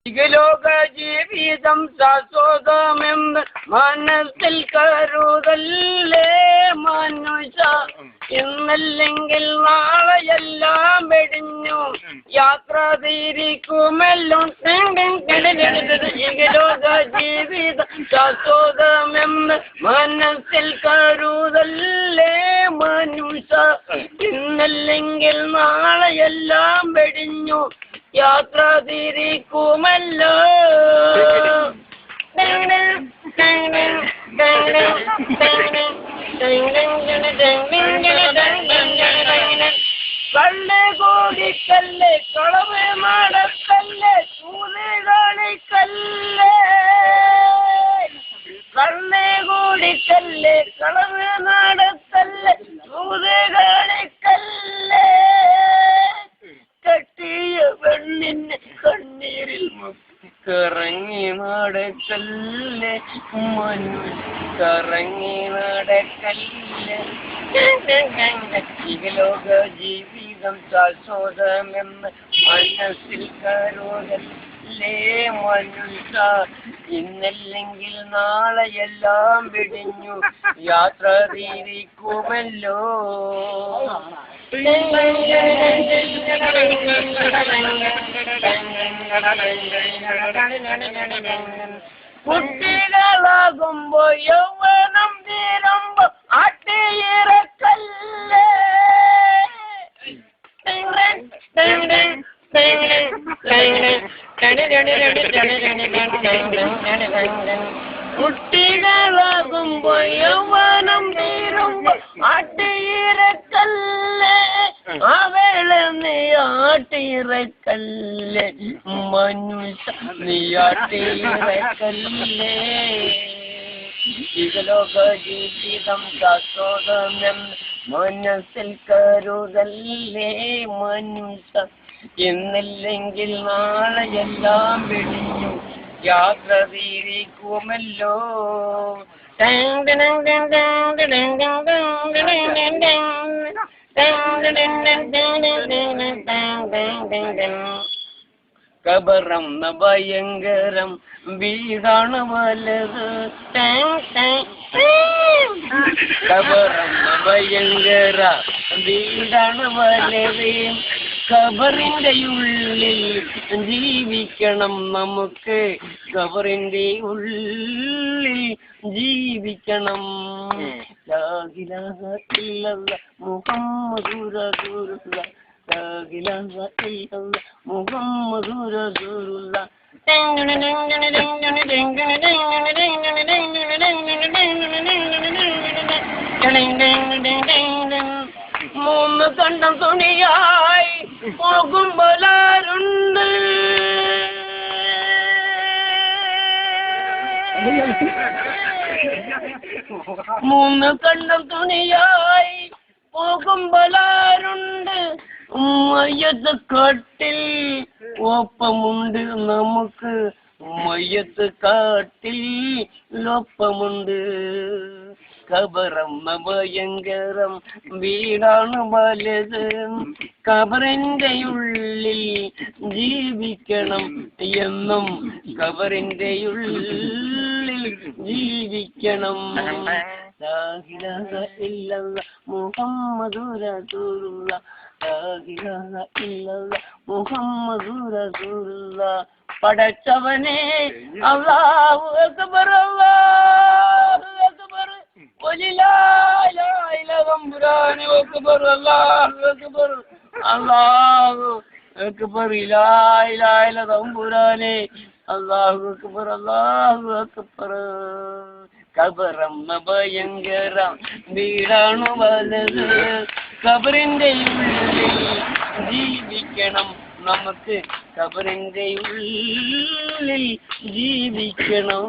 ഇഹലോക ജീവിതം ശാശ്വതമെന്ന് മനസ്സിൽ കരുതല്ലേ മനുഷ്യ. ഇന്നല്ലെങ്കിൽ നാളെയെല്ലാം വെടിഞ്ഞു യാത്ര തിരിക്കുമല്ലോ. ഇഹലോക ജീവിതം ശാശ്വതമെന്ന് മനസ്സിൽ കരുതല്ലേ മനുഷ്യ. ഇന്നല്ലെങ്കിൽ നാളെയെല്ലാം വെടിഞ്ഞു യാത്ര തിരിക്കുമല്ലോ. കല്ല് കോടിക്കല്ല് കളവ് മടക്കല്ല് ചൂത് കളിക്കല്ല്. കല്ല് കോടിക്കല്ല് കളവ് നടക്കല്ല് ചൂത് കളിക്കല്ല്. കെട്ടിയ പെണ്ണിന് കണ്ണീരിൽ കറങ്ങി നടക്കല്ലേ കറങ്ങി നടക്കല്ലേ. ഇഹലോക ജീവിതം ശാശ്വതമെന്ന് മനസ്സിൽ കരുതല്ലേ മനുഷ്യ. ഇന്നല്ലെങ്കിൽ നാളെയെല്ലാം വെടിഞ്ഞു യാത്ര തിരിക്കുമല്ലോ. കുട്ടികളാകുമ്പോ യൗവനം തീരുമ്പോ ആട്ടിയിറക്കല്ലേ. കുട്ടികളാകുമ്പോ യൗവനം തീരുമ്പോ ആട്ടിയിറക്കല്ലേ. അവള നീ ആട്ടിയിറക്കല്ലേ മനുഷ്യ നീ ആട്ടിയിറക്കല്ലേ. ഇഹലോക ജീവിതം ശാശ്വതമെന്ന് മനസ്സിൽ കരുതല്ലേ മനുഷ്യ. ഇന്നില്ലെങ്കിൽ നാളെയെല്ലാം വെടിഞ്ഞു യാത്ര തിരിക്കുമല്ലോ. കബറം ഭയങ്കരം വീടാണ് വലത്. കബറം ഭയങ്കര വീടാണ് വലത്. ഖബറിന്റെ ഉള്ളിൽ ജീവിക്കണം നമുക്ക്. ഖബറിന്റെ ഉള്ളിൽ ജീവിക്കണം. ലാ ഇലാഹ ഇല്ലല്ലാഹ് മുഹമ്മദുർ റസൂലുള്ളാഹ്. ലാ ഇലാഹ ഇല്ലല്ലാഹ് മുഹമ്മദുർ റസൂലുള്ളാഹ്. മൂന്ന് കണ്ടം തുണിയായി പോകുമ്പോലാരുണ്ട്. മൂന്ന് കണ്ടം തുണിയായി പോകുമ്പോലാരുണ്ട്. മയ്യത്ത് കാട്ടിൽ ഒപ്പമുണ്ട് നമുക്ക്. മയ്യത്ത് കാട്ടിൽ ഒപ്പമുണ്ട്. ഖബറം ഭയങ്കരം വീടാണ് വലുത്. ഖബറിന്റെ ഉള്ളിൽ ജീവിക്കണം എന്നും. ഖബറിന്റെ ഉള്ളിൽ ജീവിക്കണം. ലാ ഇലാഹ ഇല്ലല്ലാഹ് മുഹമ്മദുർ റസൂലുള്ളാഹ്. ലാ ഇലാഹ ഇല്ലല്ലാഹ് മുഹമ്മദുർ റസൂലുള്ളാഹ്. പടച്ചവനെ അല്ലാഹു അക്ബർ അല്ലാഹു അക്ബർ തമ്പുരാനെ അക്ബർ അല്ലാഹു അക്ബർ അല്ലാഹു അക്ബർ ലാ ഇലാഹ ഇല്ല തമ്പുരാനെ അല്ലാഹു അക്ബർ അല്ലാഹു അക്ബർ. ഖബറം ഭയങ്കരം വീടാണു വലത്. ഖബറിന്റെ ഉള്ളിൽ ജീവിക്കണം നമുക്ക്. ഖബറിന്റെ ഉള്ളിൽ ജീവിക്കണം.